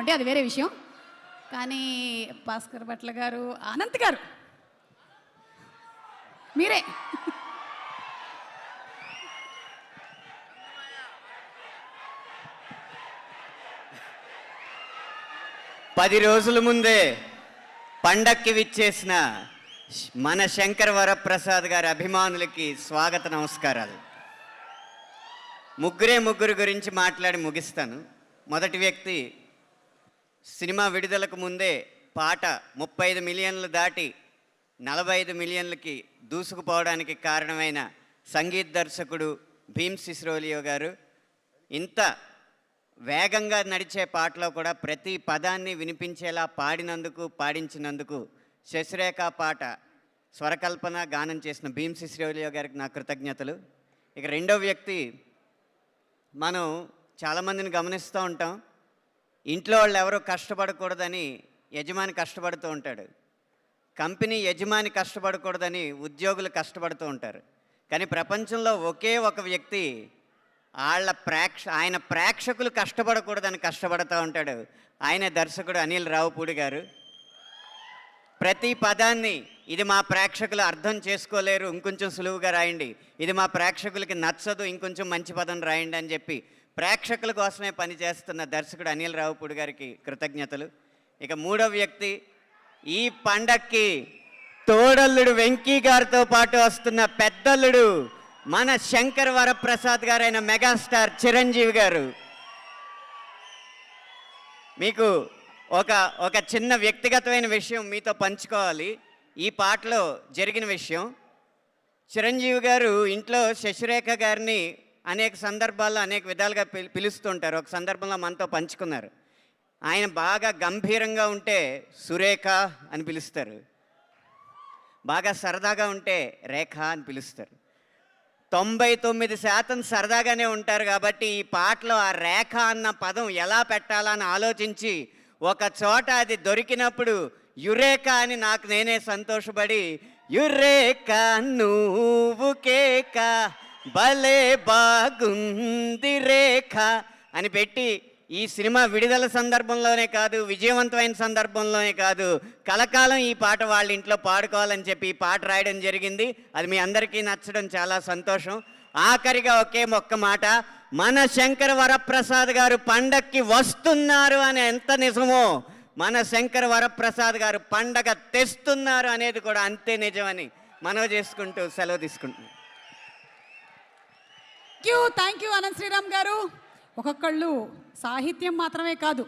అనుకోండి, అది వేరే విషయం. కానీ భాస్కర్ భట్ల గారు, అనంత్ గారు, మీరే 10 రోజుల ముందే పండక్కి విచ్చేసిన మన శంకర్ వరప్రసాద్ గారి అభిమానులకి స్వాగత నమస్కారాలు. ముగ్గురు గురించి మాట్లాడి ముగిస్తాను. మొదటి వ్యక్తి, సినిమా విడుదలకు ముందే పాట 35 మిలియన్లు దాటి 45 మిలియన్లకి దూసుకుపోవడానికి కారణమైన సంగీత దర్శకుడు భీమ్ సిస్రోలియో గారు. ఇంత వేగంగా నడిచే పాటలో కూడా ప్రతి పదాన్ని వినిపించేలా పాడించినందుకు శశిరేఖ పాట స్వరకల్పన గానం చేసిన భీమ్ సిస్రోలియో గారికి నా కృతజ్ఞతలు. ఇక రెండో వ్యక్తి, మనం చాలామందిని గమనిస్తూ ఉంటాం, ఇంట్లో వాళ్ళు ఎవరో కష్టపడకూడదని యజమాని కష్టపడుతూ ఉంటాడు, కంపెనీ యజమాని కష్టపడకూడదని ఉద్యోగులు కష్టపడుతూ ఉంటారు. కానీ ప్రపంచంలో ఒకే ఒక వ్యక్తి ఆయన ప్రేక్షకులు కష్టపడకూడదని కష్టపడుతూ ఉంటాడు. ఆయన దర్శకుడు అనిల్ రావుపూడి గారు. ప్రతి పదాన్ని ఇది మా ప్రేక్షకులు అర్థం చేసుకోలేరు, ఇంకొంచెం సులువుగా రాయండి, ఇది మా ప్రేక్షకులకి నచ్చదు, ఇంకొంచెం మంచి పదం రాయండి అని చెప్పి ప్రేక్షకుల కోసమే పనిచేస్తున్న దర్శకుడు అనిల్ రావుపూడి గారికి కృతజ్ఞతలు. ఇక మూడో వ్యక్తి, ఈ పండక్కి తోడల్లుడు వెంకీ గారితో పాటు వస్తున్న పెద్దల్లుడు మన శంకర్ వరప్రసాద్ గారైన మెగాస్టార్ చిరంజీవి గారు. మీకు ఒక చిన్న వ్యక్తిగతమైన విషయం మీతో పంచుకోవాలి. ఈ పాటలో జరిగిన విషయం, చిరంజీవి గారు ఇంట్లో శశిరేఖ గారిని అనేక సందర్భాల్లో అనేక విధాలుగా పిలుస్తుంటారు. ఒక సందర్భంలో మనతో పంచుకున్నారు. ఆయన బాగా గంభీరంగా ఉంటే సురేఖ అని పిలుస్తారు, బాగా సరదాగా ఉంటే రేఖ అని పిలుస్తారు. 99% సరదాగానే ఉంటారు. కాబట్టి ఈ పాటలో ఆ రేఖ అన్న పదం ఎలా పెట్టాలని ఆలోచించి ఒక చోట అది దొరికినప్పుడు యురేఖ అని నాకు నేనే సంతోషపడి, యురేఖ నువ్వు కేక భలే బాగుంది రేఖ అని పెట్టి ఈ సినిమా విడుదల సందర్భంలోనే కాదు, విజయవంతమైన సందర్భంలోనే కాదు, కలకాలం ఈ పాట వాళ్ళ ఇంట్లో పాడుకోవాలని చెప్పి ఈ పాట రాయడం జరిగింది. అది మీ అందరికీ నచ్చడం చాలా సంతోషం. ఆఖరిగా ఒక్క మాట, మన శంకర్ వరప్రసాద్ గారు పండక్కి వస్తున్నారు అని ఎంత నిజమో, మన శంకర్ వరప్రసాద్ గారు పండగ తెస్తున్నారు అనేది కూడా అంతే నిజమని మనవి చేసుకుంటూ సెలవు తీసుకుంటున్నాను. థ్యాంక్ యూ అనంత్ శ్రీరామ్ గారు. ఒక్కొక్కళ్ళు సాహిత్యం మాత్రమే కాదు,